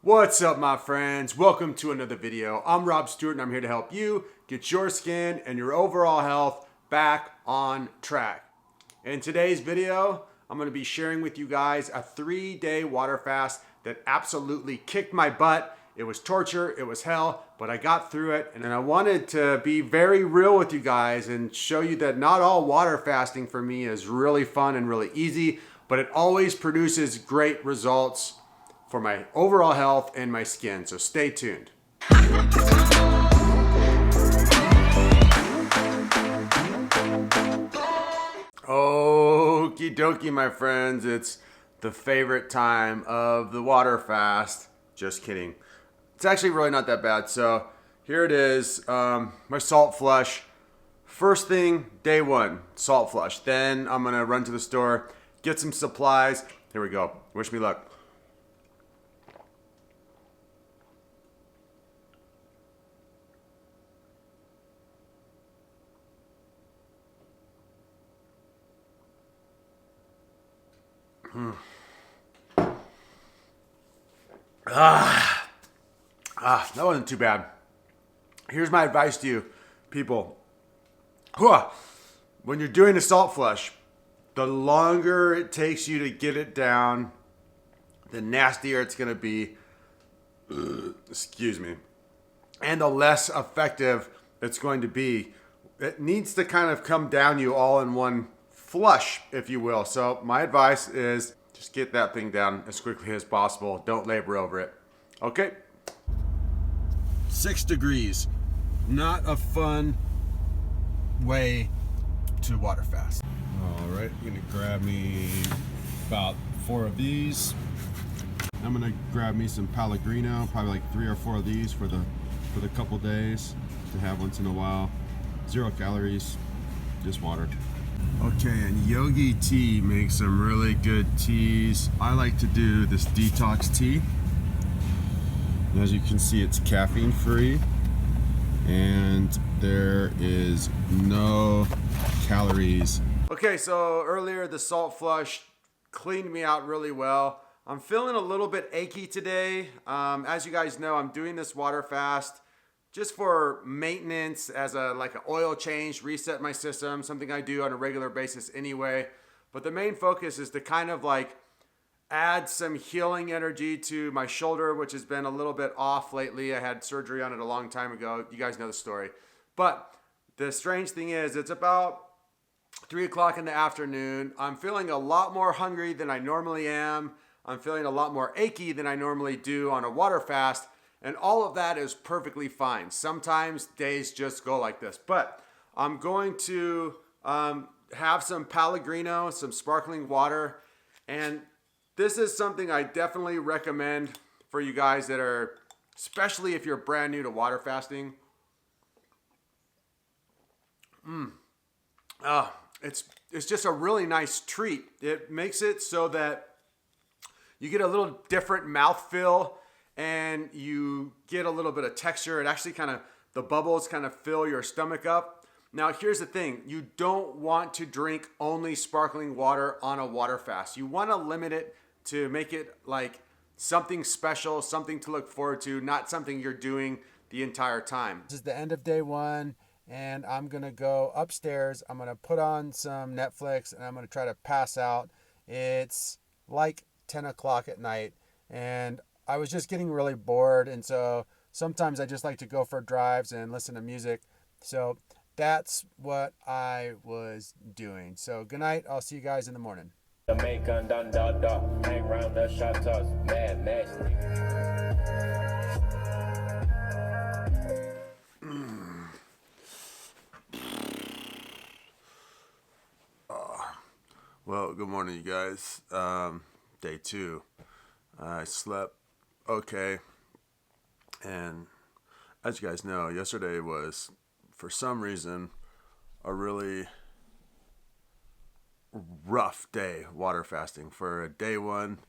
What's up, my friends? Welcome to another video. I'm Rob Stuart and I'm here to help you get your skin and your overall health back on track. In today's video, I'm going to be sharing with you guys a 3-day water fast that absolutely kicked my butt. It was torture, it was hell, but I got through it. And I wanted to be very real with you guys and show you that not all water fasting for me is really fun and really easy, but it always produces great results for my overall health and my skin. So stay tuned. Okie dokie, my friends. It's the favorite time of the water fast. Just kidding. It's actually really not that bad. So here it is, my salt flush. First thing, day one, salt flush. Then I'm gonna run to the store, get some supplies. Here we go. Wish me luck. That wasn't too bad. Here's my advice to you, people. When you're doing a salt flush, the longer it takes you to get it down, the nastier it's going to be. Excuse me. And the less effective it's going to be. It needs to kind of come down you all in one flush, if you will. So my advice is just get that thing down as quickly as possible. Don't labor over it. Okay. 6 degrees. Not a fun way to water fast. All right, I'm gonna grab me about 4 of these. I'm gonna grab me some Pellegrino, probably like 3 or 4 of these for the couple days to have once in a while. 0 calories, just water. Okay, and Yogi Tea makes some really good teas. I like to do this detox tea. And as you can see, it's caffeine free and there is no calories. Okay, so earlier the salt flush cleaned me out really well. I'm feeling a little bit achy today. As you guys know, I'm doing this water fast just for maintenance, as like an oil change, reset my system, something I do on a regular basis anyway. But the main focus is to kind of like add some healing energy to my shoulder, which has been a little bit off lately. I had surgery on it a long time ago. You guys know the story. But the strange thing is, it's about 3 o'clock in the afternoon. I'm feeling a lot more hungry than I normally am. I'm feeling a lot more achy than I normally do on a water fast. And all of that is perfectly fine. Sometimes days just go like this. But I'm going to have some Pellegrino, some sparkling water. And this is something I definitely recommend for you guys that are, especially if you're brand new to water fasting. It's just a really nice treat. It makes it so that you get a little different mouthfeel and you get a little bit of texture. It actually the bubbles kind of fill your stomach up. Now, here's the thing. You don't want to drink only sparkling water on a water fast. You want to limit it to make it like something special, something to look forward to, not something you're doing the entire time. This is the end of day one, and I'm gonna go upstairs. I'm gonna put on some Netflix, and I'm gonna try to pass out. It's like 10 o'clock at night, and I was just getting really bored, and so sometimes I just like to go for drives and listen to music. So that's what I was doing. So good night. I'll see you guys in the morning. Jamaican done hang round the shutters, mad nasty. Well, good morning, you guys. Day 2. I slept okay. And as you guys know, yesterday was, for some reason, a really rough day water fasting. For a day 1,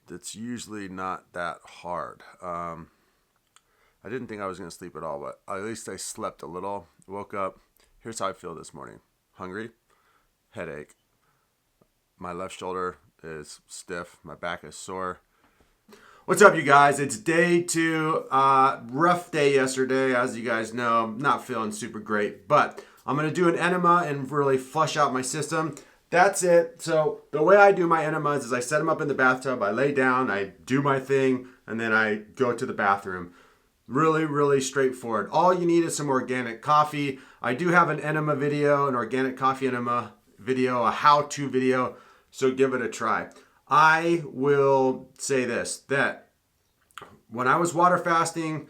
that's usually not that hard. I didn't think I was going to sleep at all, but at least I slept a little. Woke up. Here's how I feel this morning. Hungry, headache. My left shoulder is stiff. My back is sore. What's up, you guys? It's day 2. Rough day yesterday, as you guys know. Not feeling super great, but I'm gonna do an enema and really flush out my system. That's it. So the way I do my enemas is I set them up in the bathtub, I lay down, I do my thing, and then I go to the bathroom. Really, really straightforward. All you need is some organic coffee. I do have an enema video, an organic coffee enema video, a how-to video, so give it a try. I will say this, that when I was water fasting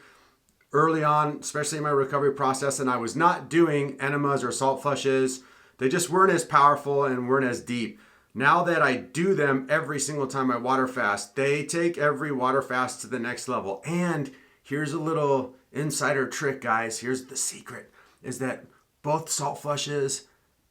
early on, especially in my recovery process, and I was not doing enemas or salt flushes, they just weren't as powerful and weren't as deep. Now that I do them every single time I water fast, they take every water fast to the next level. And here's a little insider trick, guys. Here's the secret, is that both salt flushes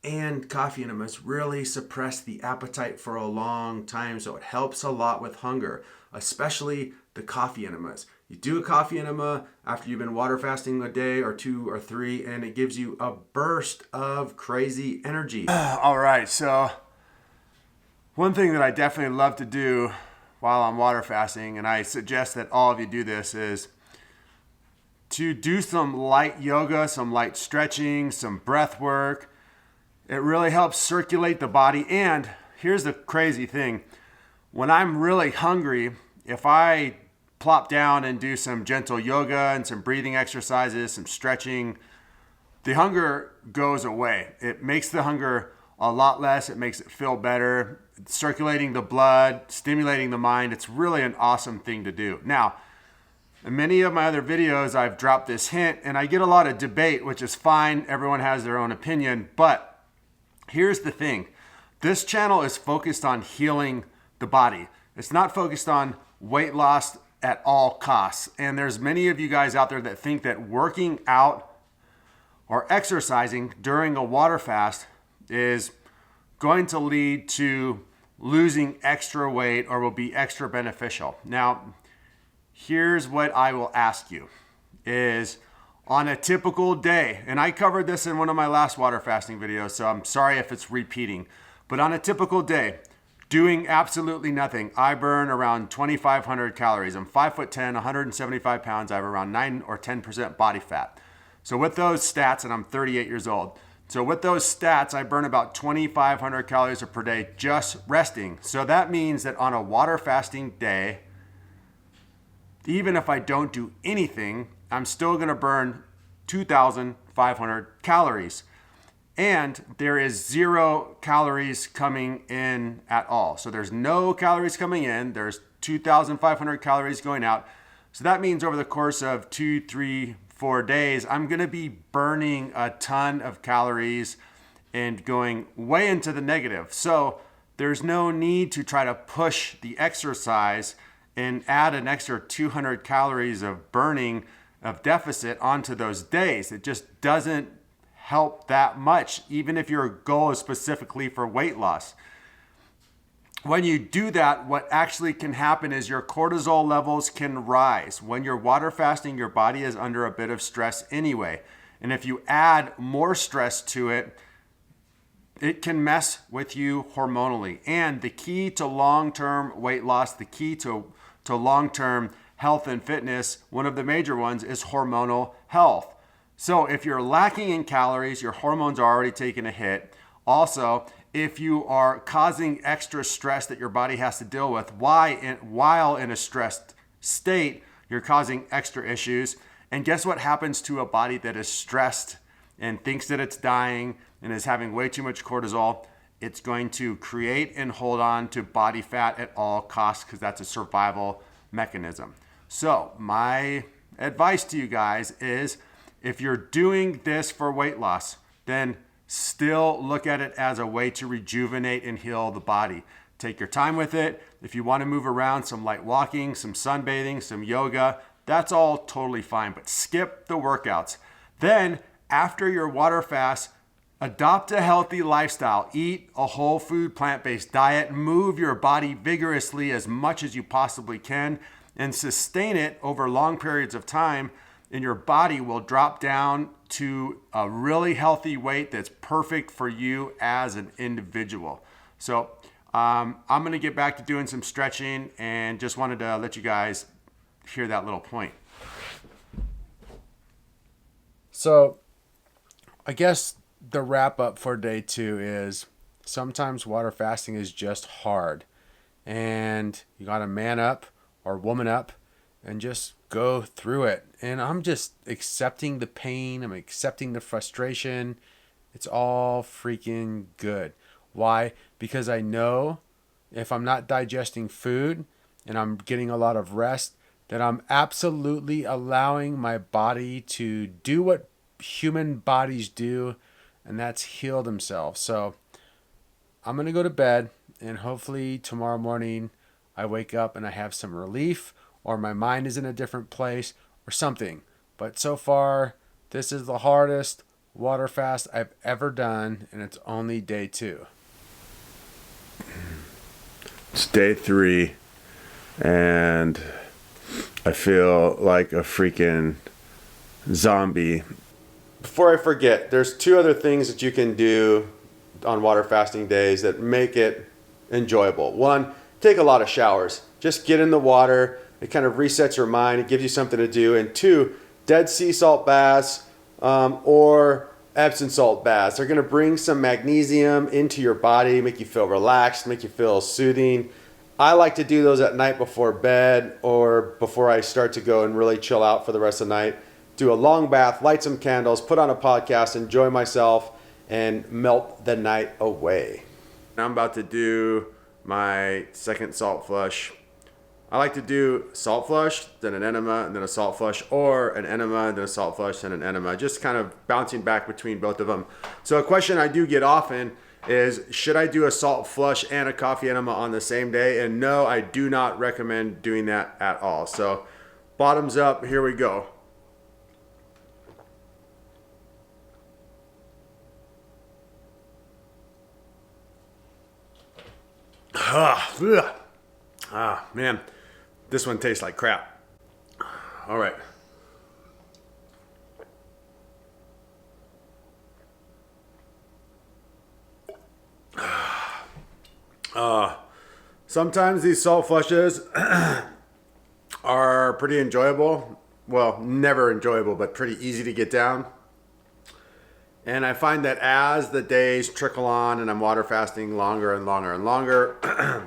and coffee enemas really suppress the appetite for a long time. So it helps a lot with hunger, especially the coffee enemas. You do a coffee enema after you've been water fasting a day or 2 or 3, and it gives you a burst of crazy energy. All right, so one thing that I definitely love to do while I'm water fasting, and I suggest that all of you do this, is to do some light yoga, some light stretching, some breath work. It really helps circulate the body. And here's the crazy thing. When I'm really hungry, if I plop down and do some gentle yoga and some breathing exercises, some stretching, the hunger goes away. It makes the hunger a lot less. It makes it feel better. It's circulating the blood, stimulating the mind. It's really an awesome thing to do. Now, in many of my other videos, I've dropped this hint, and I get a lot of debate, which is fine. Everyone has their own opinion, but here's the thing. This channel is focused on healing the body. It's not focused on weight loss at all costs. And there's many of you guys out there that think that working out or exercising during a water fast is going to lead to losing extra weight or will be extra beneficial. Now, here's what I will ask you is, on a typical day, and I covered this in one of my last water fasting videos, so I'm sorry if it's repeating, but on a typical day, doing absolutely nothing, I burn around 2,500 calories. I'm 5'10", 175 pounds. I have around 9 or 10% body fat. So with those stats, and I'm 38 years old, so with those stats, I burn about 2,500 calories per day just resting. So that means that on a water fasting day, even if I don't do anything, I'm still gonna burn 2,500 calories. And there is 0 calories coming in at all. So there's no calories coming in, there's 2,500 calories going out. So that means over the course of 2, 3, 4 days, I'm gonna be burning a ton of calories and going way into the negative. So there's no need to try to push the exercise and add an extra 200 calories of burning of deficit onto those days. It just doesn't help that much, even if your goal is specifically for weight loss. When you do that, what actually can happen is your cortisol levels can rise. When you're water fasting, your body is under a bit of stress anyway. And if you add more stress to it, it can mess with you hormonally. And the key to long-term weight loss, the key to long-term health and fitness, one of the major ones is hormonal health. So if you're lacking in calories, your hormones are already taking a hit. Also, if you are causing extra stress that your body has to deal with while in a stressed state, you're causing extra issues. And guess what happens to a body that is stressed and thinks that it's dying and is having way too much cortisol? It's going to create and hold on to body fat at all costs, because that's a survival mechanism. So my advice to you guys is, if you're doing this for weight loss, then still look at it as a way to rejuvenate and heal the body. Take your time with it. If you want to move around, some light walking, some sunbathing, some yoga, that's all totally fine, but skip the workouts. Then after your water fast, adopt a healthy lifestyle. Eat a whole food, plant-based diet. Move your body vigorously as much as you possibly can and sustain it over long periods of time, and your body will drop down to a really healthy weight that's perfect for you as an individual. So I'm going to get back to doing some stretching and just wanted to let you guys hear that little point. So I guess the wrap up for day 2 is sometimes water fasting is just hard, and you got to man up or woman up and just go through it. And I'm just accepting the pain. I'm accepting the frustration. It's all freaking good. Why? Because I know if I'm not digesting food and I'm getting a lot of rest, that I'm absolutely allowing my body to do what human bodies do, and that's heal themselves. So I'm going to go to bed, and hopefully tomorrow morning I wake up and I have some relief, or my mind is in a different place or something. But so far, this is the hardest water fast I've ever done, and it's only day 2. It's day 3, and I feel like a freaking zombie. Before I forget, there's 2 other things that you can do on water fasting days that make it enjoyable. 1, take a lot of showers. Just get in the water. It kind of resets your mind. It gives you something to do. And 2, Dead Sea salt baths or Epsom salt baths. They're going to bring some magnesium into your body, make you feel relaxed, make you feel soothing. I like to do those at night before bed or before I start to go and really chill out for the rest of the night. Do a long bath, light some candles, put on a podcast, enjoy myself, and melt the night away. Now I'm about to do my second salt flush. I like to do salt flush, then an enema, and then a salt flush, or an enema, then a salt flush, and an enema, just kind of bouncing back between both of them. So a question I do get often is, should I do a salt flush and a coffee enema on the same day? And no, I do not recommend doing that at all. So bottoms up, here we go. Man, this one tastes like crap. All right. Sometimes these salt flushes are pretty enjoyable. Well, never enjoyable, but pretty easy to get down. And I find that as the days trickle on and I'm water fasting longer and longer and longer,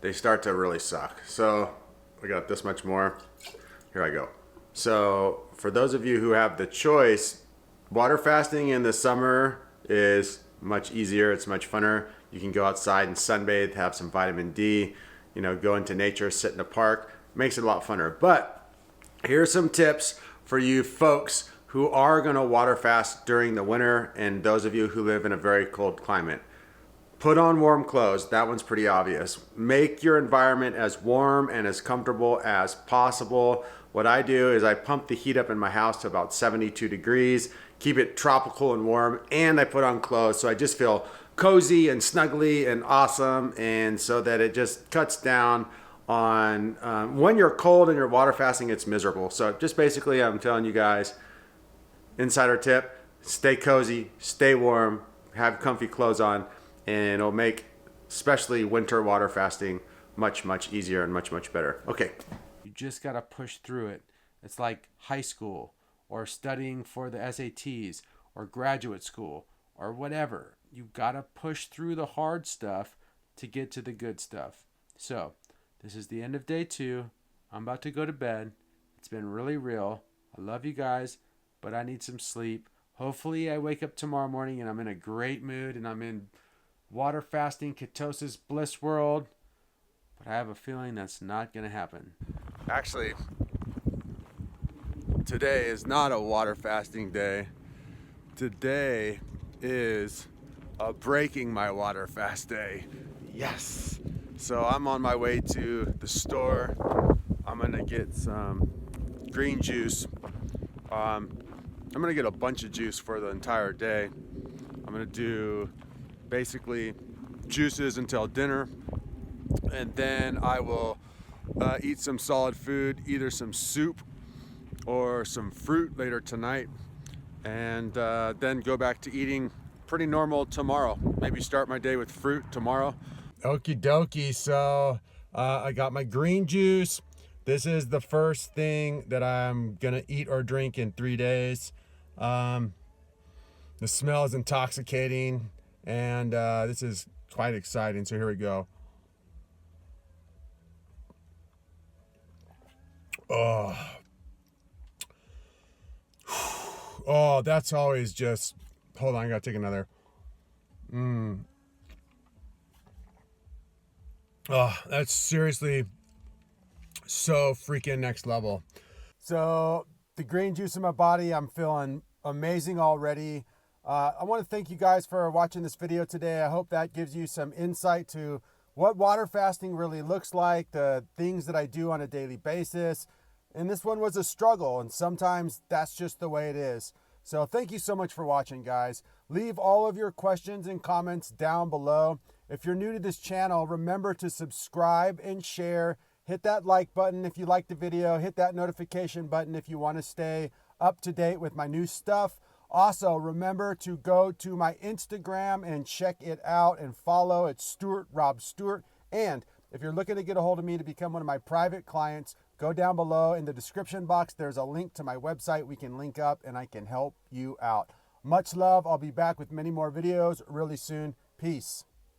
they start to really suck. So we got this much more. Here I go. So for those of you who have the choice, water fasting in the summer is much easier. It's much funner. You can go outside and sunbathe, have some vitamin D, go into nature, sit in a park. Makes it a lot funner. But here's some tips for you folks who are going to water fast during the winter, and those of you who live in a very cold climate. Put on warm clothes. That one's pretty obvious. Make your environment as warm and as comfortable as possible. What I do is I pump the heat up in my house to about 72 degrees, keep it tropical and warm, and I put on clothes so I just feel cozy and snuggly and awesome, and so that it just cuts down on when you're cold and you're water fasting, it's miserable. So just basically I'm telling you guys, insider tip, stay cozy, stay warm, have comfy clothes on, and it'll make especially winter water fasting much, much easier and much, much better. Okay. You just got to push through it. It's like high school or studying for the SATs or graduate school or whatever. You got to push through the hard stuff to get to the good stuff. So this is the end of day 2. I'm about to go to bed. It's been really real. I love you guys, but I need some sleep. Hopefully I wake up tomorrow morning and I'm in a great mood and I'm in water fasting, ketosis, bliss world. But I have a feeling that's not going to happen. Actually, today is not a water fasting day. Today is a breaking my water fast day. Yes. So I'm on my way to the store. I'm going to get some green juice. I'm going to get a bunch of juice for the entire day. I'm going to do basically juices until dinner, and then I will eat some solid food, either some soup or some fruit later tonight, and then go back to eating pretty normal tomorrow. Maybe start my day with fruit tomorrow. Okie dokie, so I got my green juice. This is the first thing that I'm gonna eat or drink in 3 days. The smell is intoxicating, and this is quite exciting, so here we go. Oh, that's always just, hold on, I gotta take another. Oh, that's seriously so freaking next level. So the green juice in my body, I'm feeling amazing already. I want to thank you guys for watching this video today. I hope that gives you some insight to what water fasting really looks like, the things that I do on a daily basis. And this one was a struggle, and sometimes that's just the way it is. So thank you so much for watching, guys. Leave all of your questions and comments down below. If you're new to this channel, remember to subscribe and share. Hit that like button if you like the video. Hit that notification button if you want to stay up to date with my new stuff. Also, remember to go to my Instagram and check it out and follow. It's Rob Stuart. And if you're looking to get a hold of me to become one of my private clients, go down below in the description box. There's a link to my website. We can link up and I can help you out. Much love. I'll be back with many more videos really soon. Peace.